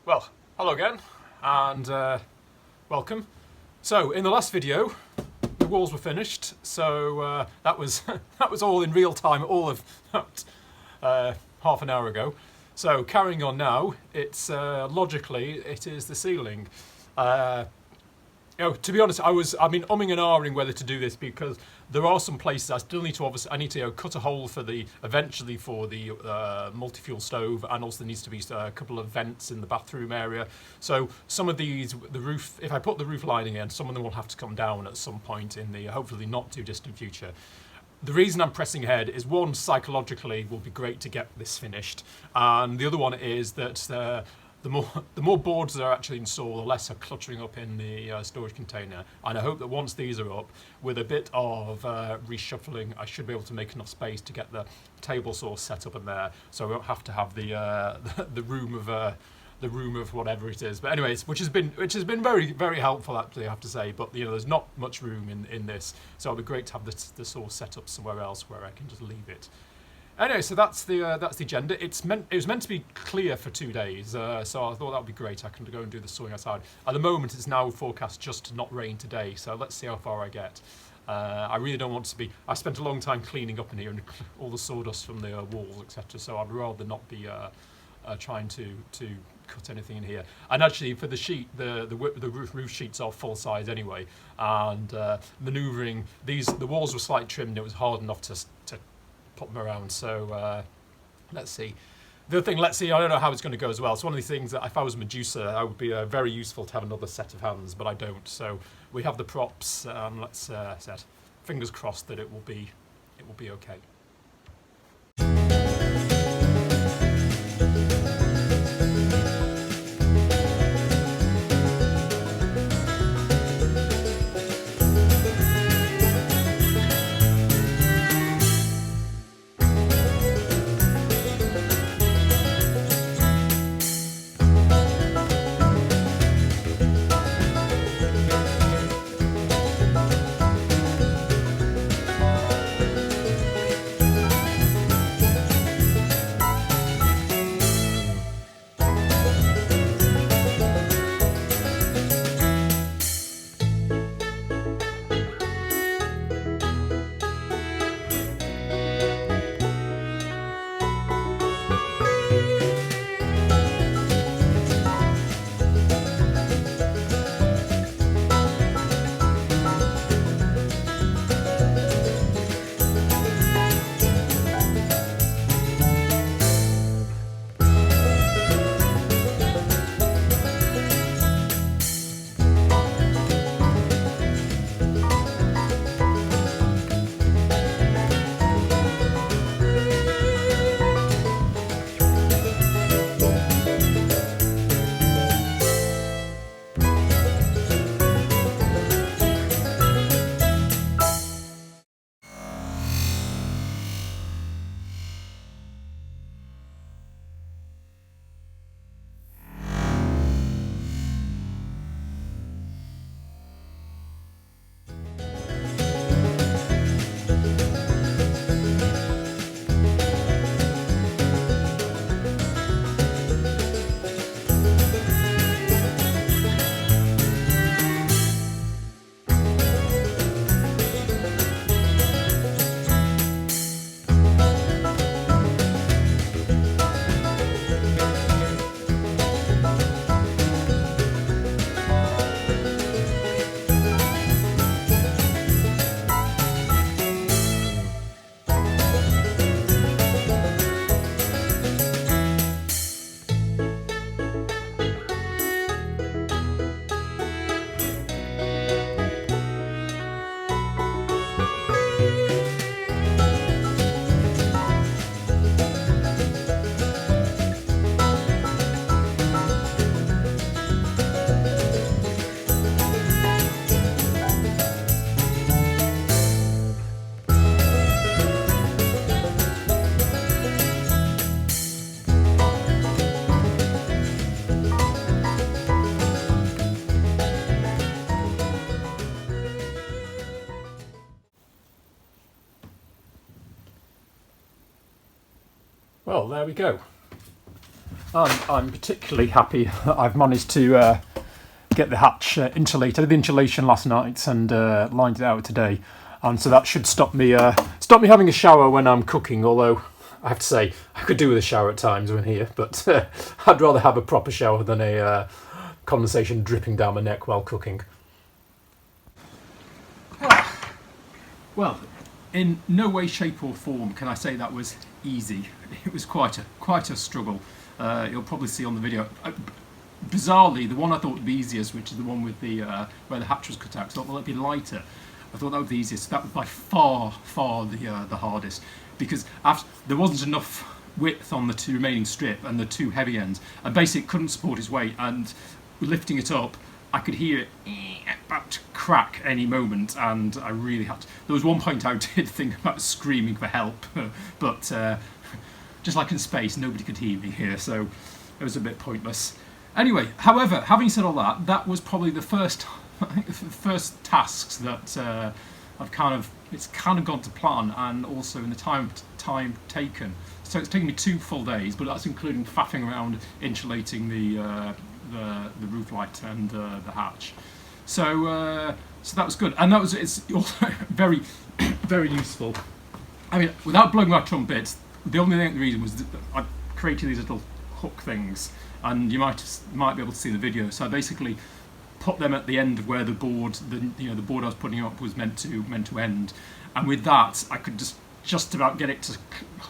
Well, hello again, and welcome. So, in the last video, the walls were finished. So that was that was all in real time, all of half an hour ago. So carrying on now, it's logically it is the ceiling. To be honest, I've been umming and ahhing whether to do this because there are some places I still need to I need to cut a hole for eventually for the multi-fuel stove, and also there needs to be a couple of vents in the bathroom area. So some of these, the roof, if I put the roof lining in, some of them will have to come down at some point in the hopefully not too distant future. The reason I'm pressing ahead is, one, psychologically it will be great to get this finished, and the other one is that the more boards that are actually installed, the less are cluttering up in the storage container. And I hope that once these are up, with a bit of reshuffling, I should be able to make enough space to get the table saw set up in there, so I won't have to have the room of whatever it is. But anyways, which has been very, very helpful actually, I have to say. But there's not much room in this, so it'd be great to have the saw set up somewhere else where I can just leave it. Anyway, so that's the agenda. It was meant to be clear for 2 days, so I thought that would be great. I can go and do the sawing outside. At the moment, it's now forecast just to not rain today, so let's see how far I get. I really don't want to be. I spent a long time cleaning up in here and all the sawdust from the walls, etc. So I'd rather not be trying to cut anything in here. And actually, for the sheet, the roof sheets are full size anyway, and manoeuvring these, the walls were slightly trimmed. It was hard enough to pop them around. So let's see. The other thing, let's see, I don't know how it's going to go as well. It's one of these things that if I was Medusa, I would be very useful to have another set of hands, but I don't. So we have the props, and let's set. Fingers crossed that it will be okay. Well, there we go. I'm particularly happy that I've managed to get the hatch insulated. I did the insulation last night and lined it out today, and so that should stop me having a shower when I'm cooking. Although I have to say I could do with a shower at times when here, but I'd rather have a proper shower than a condensation dripping down my neck while cooking. Well, in no way, shape or form can I say that was easy. It was quite a struggle. You'll probably see on the video. Bizarrely, the one I thought would be easiest, which is the one with the where the hatch was cut out, 'cause I thought, well, it'd be lighter. I thought that would be the easiest. That was by far the hardest, because there wasn't enough width on the two remaining strip and the two heavy ends, and basically it couldn't support its weight. And lifting it up, I could hear it about to crack any moment, and I really had to. There was one point I did think about screaming for help, but just like in space, nobody could hear me here, so it was a bit pointless. Anyway, however, having said all that, that was probably the first tasks that it's kind of gone to plan, and also in the time taken. So it's taken me 2 full days, but that's including faffing around insulating the roof light and the hatch. So that was good, and it's also very very useful. I mean, without blowing my trumpet, the reason was that I created these little hook things, and you might be able to see the video. So I basically put them at the end of where the board I was putting up was meant to end, and with that I could just about get it to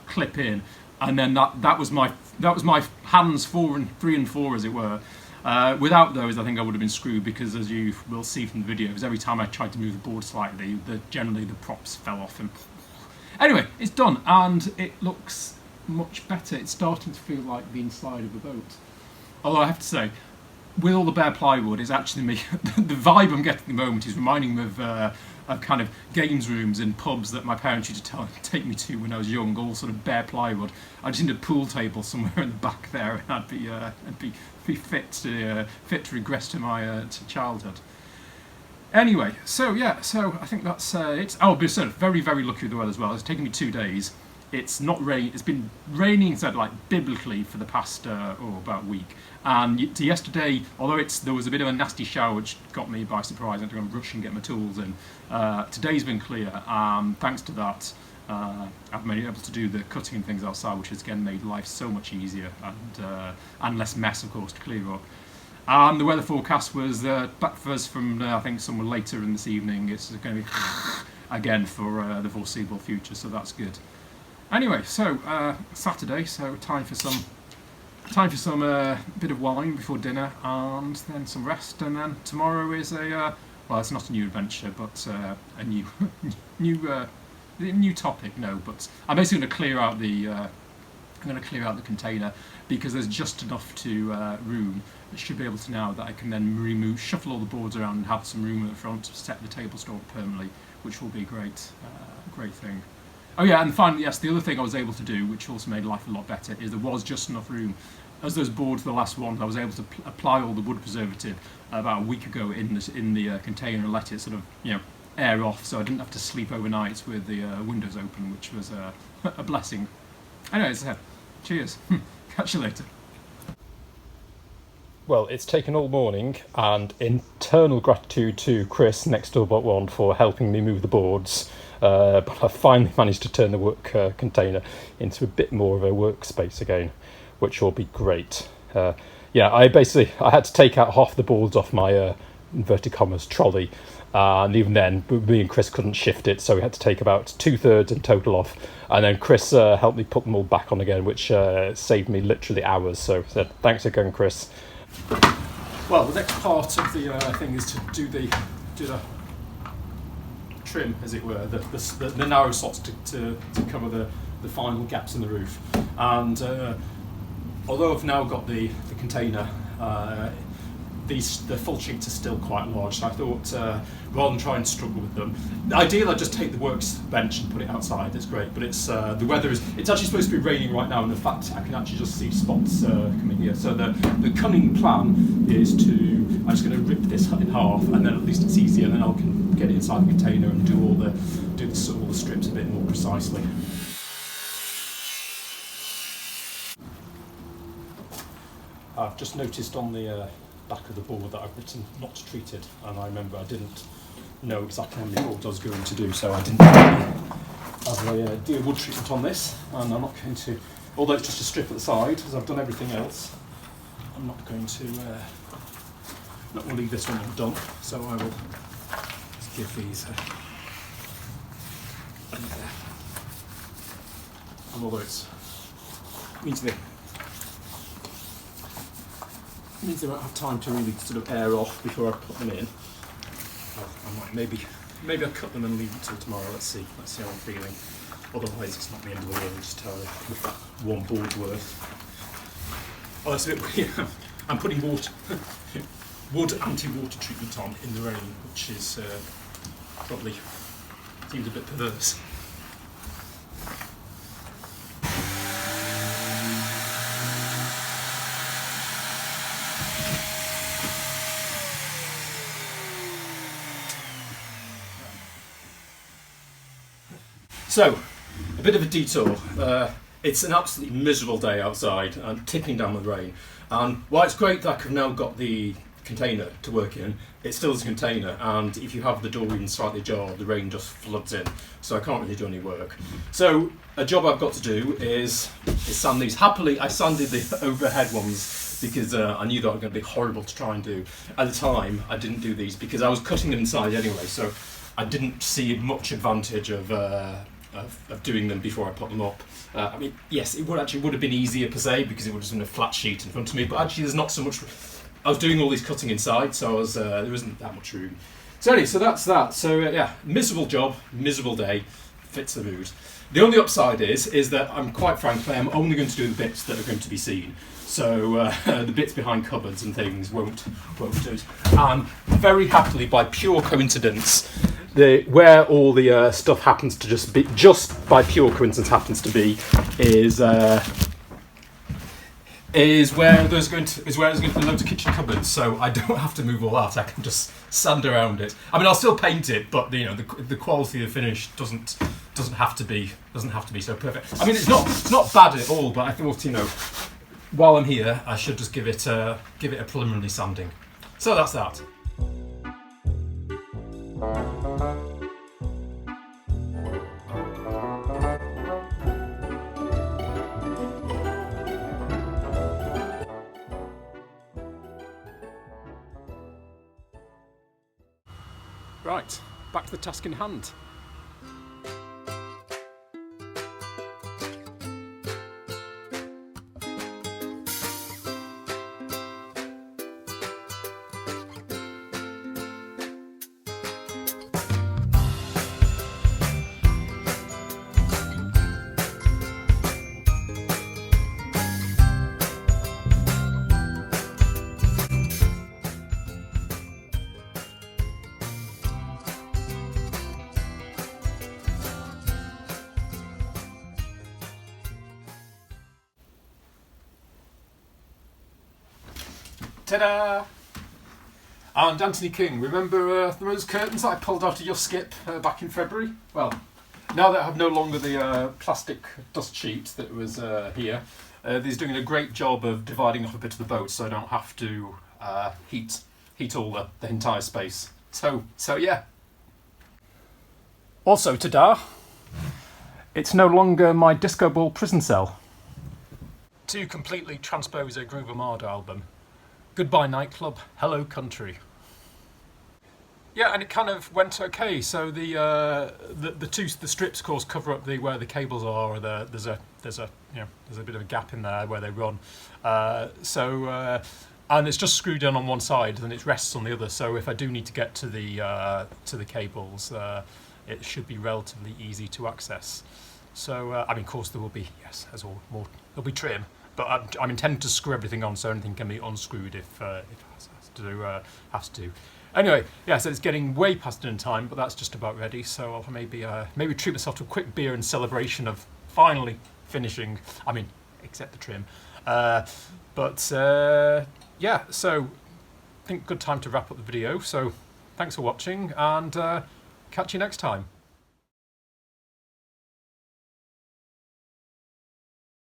clip in, and then that was my hands 3 and 4 as it were. Without those, I think I would have been screwed, because as you will see from the videos, every time I tried to move the board slightly, generally the props fell off. And anyway, it's done, and it looks much better. It's starting to feel like the inside of a boat. Although I have to say, with all the bare plywood, it's actually me. The vibe I'm getting at the moment is reminding me of kind of games rooms in pubs that my parents used to take me to when I was young, all sort of bare plywood. I just need a pool table somewhere in the back there, and I'd be fit to regress to my to childhood. Anyway, so I think that's it. Oh, but so very very lucky with the weather as well. It's taken me 2 days. It's not rain. It's been raining, said like biblically, for the past about a week. And yesterday, although there was a bit of a nasty shower which got me by surprise, I had to go and rush and get my tools in. Today's been clear. Thanks to that, I've been able to do the cutting and things outside, which has again made life so much easier, and less mess, of course, to clear up. And the weather forecast was back for us from I think somewhere later in this evening. It's going to be again for the foreseeable future, so that's good. Anyway, so Saturday, so time for some bit of wine before dinner, and then some rest, and then tomorrow is well, it's not a new adventure, but a new topic. No, but I'm basically going to clear out the container, because there's just enough room. I should be able to now that I can then shuffle all the boards around and have some room at the front to set the table store permanently, which will be a great thing. Oh yeah, and finally, yes, the other thing I was able to do, which also made life a lot better, is there was just enough room. As those boards, the last ones, I was able to apply all the wood preservative about a week ago in the container and let it sort of air off, so I didn't have to sleep overnight with the windows open, which was a blessing. Anyways, cheers. Catch you later. Well, it's taken all morning, and eternal gratitude to Chris, next door but one, for helping me move the boards. But I finally managed to turn the work container into a bit more of a workspace again, which will be great. I had to take out half the boards off my inverted commas trolley, and even then me and Chris couldn't shift it, so we had to take about 2/3 in total off, and then Chris helped me put them all back on again, which saved me literally hours. So thanks again, Chris. Well, the next part of the thing is to do the trim, as it were, the narrow slots to cover the final gaps in the roof. And although I've now got the container, the full sheets are still quite large, so I thought rather than try and struggle with them, ideally I'd just take the workbench and put it outside. It's great, but it's the weather it's actually supposed to be raining right now, and in fact I can actually just see spots coming here. So the cunning plan is I'm just going to rip this in half, and then at least it's easier, and then I can get it inside the container and do all the strips a bit more precisely. I've just noticed on the back of the board that I've written not treated, and I remember I didn't know exactly how many boards I was going to do, so I didn't have a do wood treatment on this, and I'm not going to, although it's just a strip at the side, as I've done everything else, I'm not going to leave this one undone, so I will just give these and although it means they won't have time to really sort of air off before I put them in. I might maybe I'll cut them and leave it till tomorrow. Let's see how I'm feeling. Otherwise, it's not the end of the world. Just tell you with that one board's worth. Oh, that's a bit weird. I'm putting wood anti-water treatment on in the rain, which is probably seems a bit perverse. So, a bit of a detour. It's an absolutely miserable day outside and tipping down with rain. And while it's great that I've now got the container to work in, it still is a container, and if you have the door even slightly ajar, the rain just floods in, so I can't really do any work. So a job I've got to do is sand these. Happily, I sanded the overhead ones because I knew that were going to be horrible to try and do. At the time, I didn't do these because I was cutting them inside anyway, so I didn't see much advantage of doing them before I put them up. I mean, yes, it would have been easier per se because it would have been a flat sheet in front of me, but actually there's not so much. I was doing all these cutting inside, so there wasn't that much room. So anyway, so that's that. So yeah, miserable job, miserable day, fits the mood. The only upside is that I'm quite frankly, I'm only going to do the bits that are going to be seen. So the bits behind cupboards and things won't do it. And very happily, by pure coincidence, where all the stuff happens to just by pure coincidence happens to be, is where there's going to be loads of kitchen cupboards, so I don't have to move all that. I can just sand around it. I mean, I'll still paint it, but the quality of the finish doesn't have to be so perfect. I mean, it's not bad at all, but I thought while I'm here, I should just give it a preliminary sanding. So that's that. Right, back to the task in hand. Ta-da! And Anthony King, remember those curtains that I pulled out of your skip back in February? Well, now that I have no longer the plastic dust sheet that was here, he's doing a great job of dividing up a bit of the boat so I don't have to heat all the entire space. So yeah. Also, ta-da! It's no longer my disco ball prison cell. To completely transpose a Groove Armada album. Goodbye nightclub, hello country. Yeah, and it kind of went okay. So the strips, of course, cover up where the cables are. There's a bit of a gap in there where they run. And it's just screwed in on one side, and it rests on the other. So if I do need to get to the cables, it should be relatively easy to access. So I mean, of course, there will be there'll be trim. But I'm intending to screw everything on so anything can be unscrewed if it has to. Anyway, yeah, so it's getting way past dinner time, but that's just about ready. So I'll maybe treat myself to a quick beer in celebration of finally finishing. I mean, except the trim. Yeah, so I think good time to wrap up the video. So thanks for watching, and catch you next time.